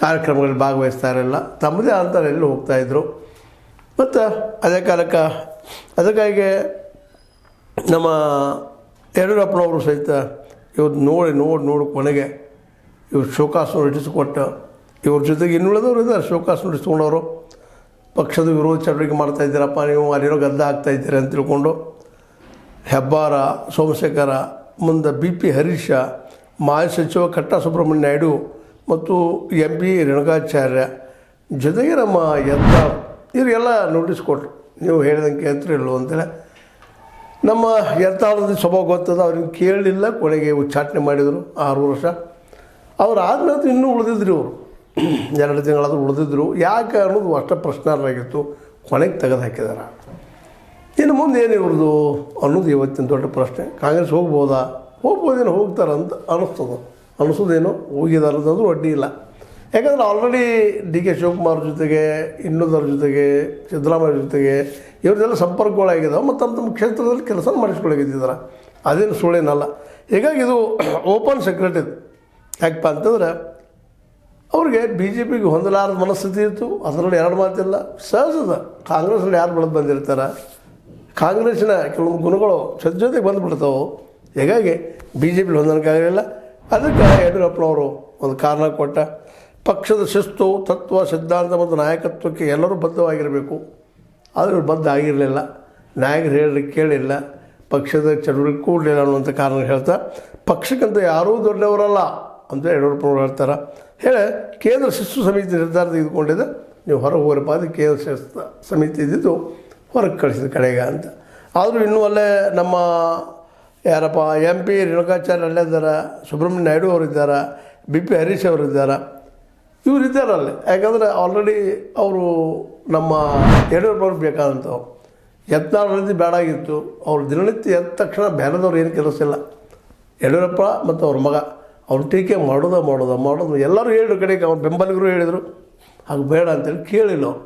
ಕಾರ್ಯಕ್ರಮಗಳಲ್ಲಿ ಭಾಗವಹಿಸ್ತಾ ಇರಲಿಲ್ಲ, ತಮ್ಮದೇ ಅಂತರಲ್ಲಿ ಹೋಗ್ತಾಯಿದ್ರು. ಮತ್ತು ಅದೇ ಕಾಲಕ್ಕೆ ಅದಕ್ಕಾಗಿ ನಮ್ಮ ಯಡಿಯೂರಪ್ಪನವರು ಸಹಿತ ಇವತ್ತು ನೋಡಿ ಕೊನೆಗೆ ಇವ್ರು ಶೋಕಾಸನ ರಚಿಸಿಕೊಟ್ಟು ಇವ್ರ ಜೊತೆಗೆ ಇನ್ನುಳಿದವರು ಇದ್ದಾರೆ. ಶೋಕಾಸನ ರಚಿಸ್ಕೊಂಡವರು ಪಕ್ಷದ ವಿರೋಧ ಚಟುವಟಿಕೆ ಮಾಡ್ತಾಯಿದ್ದೀರಪ್ಪ, ನೀವು ಅಲ್ಲಿರೋ ಗದ್ದ ಆಗ್ತಾಯಿದ್ದೀರಿ ಅಂತ ತಿಳ್ಕೊಂಡು ಹೆಬ್ಬಾರ ಸೋಮಶೇಖರ, ಮುಂದೆ BP ಹರೀಶ, ಮಾಜಿ ಸಚಿವ ಕಟ್ಟಾ ಸುಬ್ರಹ್ಮಣ್ಯ ನಾಯ್ಡು ಮತ್ತು MP ರೇಣುಕಾಚಾರ್ಯ ಜೊತೆಗೆ ನಮ್ಮ ಯತ್ನಾಳ್ ಇವರಿಗೆಲ್ಲ ನೋಟಿಸ್ ಕೊಟ್ಟರು, ನೀವು ಹೇಳಿದಂಗೆ ಕೇಳ್ತಿರಲ್ಲೋ ಅಂತೇಳಿ. ನಮ್ಮ ಯತ್ನಾಳದ ಸ್ವಭಾವ ಗೊತ್ತದ, ಅವ್ರಿಗೆ ಕೇಳಲಿಲ್ಲ, ಕೊನೆಗೆ ಉಚ್ಚಾಟನೆ ಮಾಡಿದರು 6 ವರ್ಷ. ಅವ್ರು ಆದ್ಮೇಲೆ ಇನ್ನೂ ಉಳಿದಿದ್ರು, ಅವರು 2 ತಿಂಗಳಾದರೂ ಉಳಿದಿದ್ರು. ಯಾಕೆ ಅನ್ನೋದು ಅಷ್ಟೇ ಪ್ರಶ್ನಾರ್ಹವಾಗಿತ್ತು. ಕೊನೆಗೆ ತೆಗೆದು ಹಾಕಿದಾರೆ. ಇನ್ನು ಮುಂದೆ ಏನು ಇವ್ರದ್ದು ಅನ್ನೋದು ಇವತ್ತಿನ ದೊಡ್ಡ ಪ್ರಶ್ನೆ. ಕಾಂಗ್ರೆಸ್ ಹೋಗ್ಬೋದೇನೋ ಹೋಗ್ತಾರಂತ ಅನಿಸೋದೇನೋ ಹೋಗಿದ್ದಾರೆ ಅನ್ನೋದು ಅಡ್ಡಿ ಇಲ್ಲ. ಯಾಕಂದರೆ ಆಲ್ರೆಡಿ DK ಶಿವಕುಮಾರ್ ಜೊತೆಗೆ, ಇನ್ನೊಂದರ ಜೊತೆಗೆ, ಸಿದ್ದರಾಮಯ್ಯ ಜೊತೆಗೆ ಇವ್ರದ್ದೆಲ್ಲ ಸಂಪರ್ಕಗಳಾಗಿದ್ದಾವೆ ಮತ್ತು ತಮ್ಮ ಕ್ಷೇತ್ರದಲ್ಲಿ ಕೆಲಸ ಮಾಡಿಸ್ಕೊಳ್ಳಾಗಿದ್ದಾರೆ. ಅದೇನು ಸುಳ್ಳೇನಲ್ಲ. ಹೀಗಾಗಿ ಇದು ಓಪನ್ ಸೀಕ್ರೆಟ್ ಇದು. ಯಾಕಪ್ಪ ಅಂತಂದ್ರೆ ಅವ್ರಿಗೆ BJPಗೆ ಹೊಂದಲಾರದ ಮನಸ್ಥಿತಿ ಇತ್ತು. ಅದರಲ್ಲಿ 2 ಮಾತಿಲ್ಲ. ಸಹಜದ, ಕಾಂಗ್ರೆಸ್ನಲ್ಲಿ ಯಾರು ಬೆಳೆದು ಬಂದಿರ್ತಾರೆ, ಕಾಂಗ್ರೆಸ್ಸಿನ ಕೆಲವೊಂದು ಗುಣಗಳು ಜೊತೆಗೆ ಬಂದುಬಿಡ್ತಾವೆ. ಹೀಗಾಗಿ BJPಲಿ ಹೊಂದಾಣಿಕೆಯಾಗಲಿಲ್ಲ. ಅದಕ್ಕೆ ಯಡಿಯೂರಪ್ಪನವರು ಒಂದು ಕಾರಣ ಕೊಟ್ಟ, ಪಕ್ಷದ ಶಿಸ್ತು, ತತ್ವ, ಸಿದ್ಧಾಂತ ಮತ್ತು ನಾಯಕತ್ವಕ್ಕೆ ಎಲ್ಲರೂ ಬದ್ಧವಾಗಿರಬೇಕು. ಆದರೆ ಬದ್ಧ ಆಗಿರಲಿಲ್ಲ. ನಾಯಕರು ಹೇಳಿದ್ರೆ ಕೇಳಿಲ್ಲ, ಪಕ್ಷದ ಚಟುವಟಿಕೆ ಕೂಡಲಿಲ್ಲ ಅನ್ನುವಂಥ ಕಾರಣ ಹೇಳ್ತಾ, ಪಕ್ಷಕ್ಕಂತ ಯಾರೂ ದೊಡ್ಡವರಲ್ಲ ಅಂತ ಯಡಿಯೂರಪ್ಪನವರು ಹೇಳ್ತಾರೆ. ಹೇಳಿ ಕೇಂದ್ರ ಶಿಸ್ತು ಸಮಿತಿ ನಿರ್ಧಾರ ತೆಗೆದುಕೊಂಡಿದೆ, ನೀವು ಹೊರಗೆ ಹೋಗ್ರಪ್ಪ, ಅದು ಕೇಂದ್ರ ಶಿಸ್ತು ಸಮಿತಿ ಇದ್ದಿದ್ದು ಹೊರಗೆ ಕಳಿಸಿದ ಕಡೆಗೆ ಅಂತ. ಆದರೂ ಇನ್ನೂ ಅಲ್ಲೇ ನಮ್ಮ ಯಾರಪ್ಪ MP ರೇಣುಕಾಚಾರ್ಯ ಅಲ್ಲೇ ಇದ್ದಾರೆ, ಸುಬ್ರಹ್ಮಣ್ಯ ನಾಯ್ಡು ಅವರಿದ್ದಾರೆ, BP ಹರೀಶ್ ಅವರಿದ್ದಾರೆ, ಇವರಿದ್ದಾರೆ ಅಲ್ಲೇ. ಯಾಕಂದರೆ ಆಲ್ರೆಡಿ ಅವರು ನಮ್ಮ ಯಡಿಯೂರಪ್ಪವ್ರಿಗೆ ಬೇಕಾದಂಥವ್ರು. ಯತ್ನಾಳ್ ಬೇಡಾಗಿತ್ತು. ಅವ್ರು ದಿನನಿತ್ಯ ಎದ್ದ ತಕ್ಷಣ ಬೇರೆದವ್ರು ಏನು ಕೆಲಸ ಇಲ್ಲ. ಯಡಿಯೂರಪ್ಪ ಮತ್ತು ಅವ್ರ ಮಗ ಅವ್ರು ಟೀಕೆ ಮಾಡೋದು ಎಲ್ಲರೂ ಹೇಳಿದ್ರು. ಕಡೆಗೆ ಅವ್ರ ಬೆಂಬಲಿಗರು ಹೇಳಿದರು, ಹಾಗೆ ಬೇಡ ಅಂತೇಳಿ ಕೇಳಿಲ್ಲ ಅವರು.